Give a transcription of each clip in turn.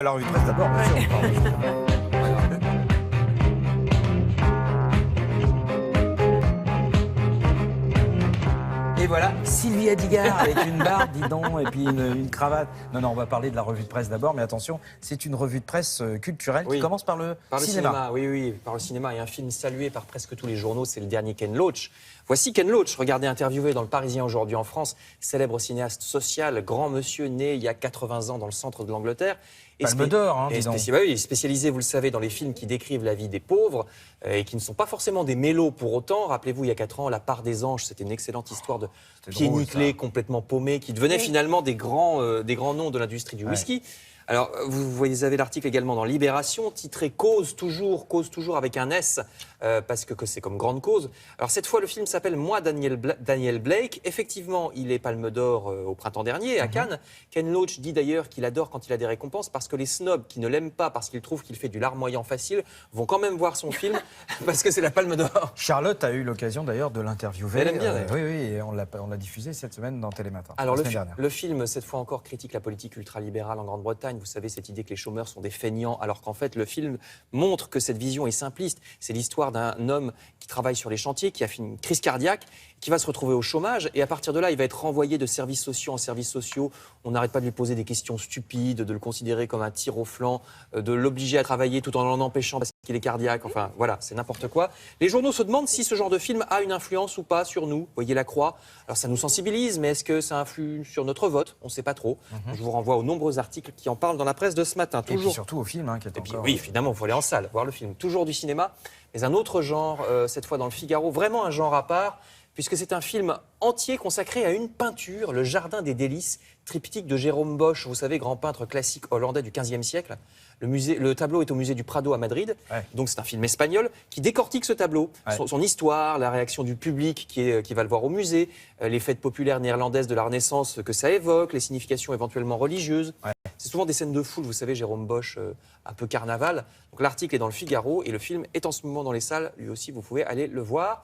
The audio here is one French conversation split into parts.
la revue de presse d'abord, bien sûr. Pardon. Et voilà, Sylvie Adigard avec une barbe, dis donc, et puis une cravate. Non, on va parler de la revue de presse d'abord, mais attention, c'est une revue de presse culturelle qui commence par le cinéma. Oui, par le cinéma. Et un film salué par presque tous les journaux, c'est le dernier Ken Loach. Voici Ken Loach, regardez, interviewé dans Le Parisien aujourd'hui en France, célèbre cinéaste social, grand monsieur né il y a 80 ans dans le centre de l'Angleterre. Palme d'or, hein, dis donc. Oui, spécialisé, vous le savez, dans les films qui décrivent la vie des pauvres et qui ne sont pas forcément des mélos pour autant. Rappelez-vous, il y a 4 ans, La part des anges, c'était une excellente histoire de pieds nickelés, complètement paumés, qui devenaient finalement des grands noms de l'industrie du whisky. Alors, vous avez l'article également dans Libération, titré Cause toujours avec un S, parce que c'est comme grande cause. Alors, cette fois, le film s'appelle Moi, Daniel Blake. Effectivement, il est Palme d'Or au printemps dernier, à Cannes. Ken Loach dit d'ailleurs qu'il adore quand il a des récompenses, parce que les snobs qui ne l'aiment pas, parce qu'ils trouvent qu'il fait du larmoyant facile, vont quand même voir son film, parce que c'est la Palme d'Or. Charlotte a eu l'occasion d'ailleurs de l'interviewer. Elle aime bien, oui, et on l'a diffusé cette semaine dans Télématin. Alors, le film, cette fois encore, critique la politique ultralibérale en Grande-Bretagne. Vous savez, cette idée que les chômeurs sont des feignants, alors qu'en fait, le film montre que cette vision est simpliste. C'est l'histoire d'un homme qui travaille sur les chantiers, qui a fait une crise cardiaque, qui va se retrouver au chômage, et à partir de là, il va être renvoyé de services sociaux en services sociaux. On n'arrête pas de lui poser des questions stupides, de le considérer comme un tir au flanc, de l'obliger à travailler tout en l'en empêchant parce qu'il est cardiaque. Enfin, voilà, c'est n'importe quoi. Les journaux se demandent si ce genre de film a une influence ou pas sur nous. Vous voyez la croix. Alors, ça nous sensibilise, mais est-ce que ça influe sur notre vote? On ne sait pas trop. Je vous renvoie aux nombreux articles qui en parlent dans la presse de ce matin. Et puis surtout au film, qui est encore... Oui, évidemment, il faut aller en salle, voir le film. Toujours du cinéma, mais un autre genre, cette fois dans le Figaro, vraiment un genre à part, puisque c'est un film entier consacré à une peinture, Le Jardin des Délices, triptyque de Jérôme Bosch, vous savez, grand peintre classique hollandais du XVe siècle. Le tableau est au musée du Prado à Madrid, donc c'est un film espagnol qui décortique ce tableau, son histoire, la réaction du public qui va le voir au musée, les fêtes populaires néerlandaises de la Renaissance que ça évoque, les significations éventuellement religieuses. C'est souvent des scènes de foule, vous savez, Jérôme Bosch, un peu carnaval. Donc l'article est dans le Figaro et le film est en ce moment dans les salles, lui aussi vous pouvez aller le voir.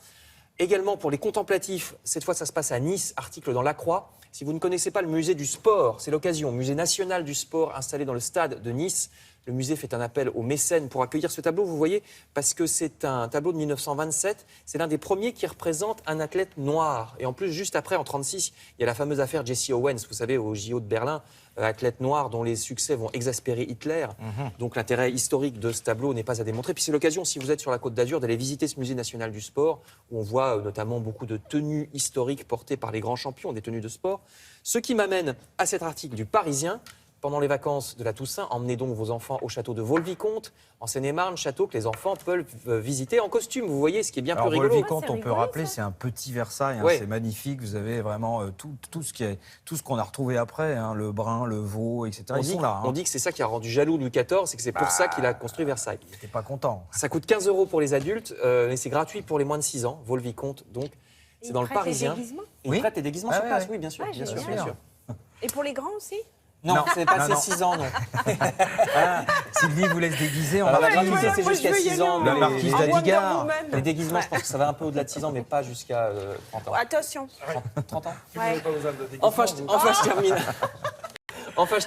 Également pour les contemplatifs, cette fois ça se passe à Nice, article dans La Croix. Si vous ne connaissez pas le musée du sport, c'est l'occasion, musée national du sport installé dans le stade de Nice. Le musée fait un appel aux mécènes pour accueillir ce tableau, vous voyez, parce que c'est un tableau de 1927. C'est l'un des premiers qui représente un athlète noir. Et en plus, juste après, en 1936, il y a la fameuse affaire Jesse Owens, vous savez, au JO de Berlin, athlète noir dont les succès vont exaspérer Hitler. Donc l'intérêt historique de ce tableau n'est pas à démontrer. Puis c'est l'occasion, si vous êtes sur la Côte d'Azur, d'aller visiter ce musée national du sport, où on voit notamment beaucoup de tenues historiques portées par les grands champions, des tenues de sport. Ce qui m'amène à cet article du Parisien. Pendant les vacances de la Toussaint, emmenez donc vos enfants au château de Vaux-le-Vicomte, en Seine-et-Marne, château que les enfants peuvent visiter en costume, vous voyez, ce qui est bien plus rigolo. Vaux-le-Vicomte, on peut rappeler, c'est un petit Versailles, c'est magnifique, vous avez vraiment tout ce qu'on a retrouvé après, le brun, le veau, etc. Ils sont là. On dit que c'est ça qui a rendu jaloux Louis XIV, c'est que c'est pour ça qu'il a construit Versailles. Il n'était pas content. Ça coûte 15 € pour les adultes, mais c'est gratuit pour les moins de 6 ans, Vaux-le-Vicomte, donc c'est dans le Parisien. Ils prêtent les déguisements sur place, oui, bien sûr. Et pour les grands aussi? Non, c'est pas ces 6 ans, non. Sylvie vous laisse déguiser. Alors, la gratuité, c'est jusqu'à 6 ans. La marquise d'Adigard. Les déguisements, je pense que ça va un peu au-delà de 6 ans, mais pas jusqu'à 30 ans. Attention. 30 ans. Enfin, je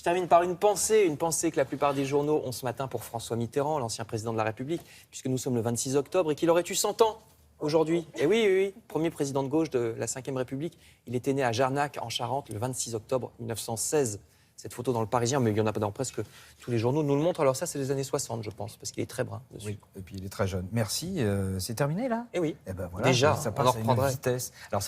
termine par une pensée que la plupart des journaux ont ce matin pour François Mitterrand, l'ancien président de la République, puisque nous sommes le 26 octobre et qu'il aurait eu 100 ans. Aujourd'hui, et oui, premier président de gauche de la Ve République, il était né à Jarnac, en Charente, le 26 octobre 1916. Cette photo dans le Parisien, mais il y en a dans presque tous les journaux, nous le montrent. Alors ça, c'est les années 60, je pense, parce qu'il est très brun dessus. Oui, et puis il est très jeune. Merci, c'est terminé là? Et oui, et ben voilà, déjà, ça on passe en à une reprendrait. vitesse. Alors,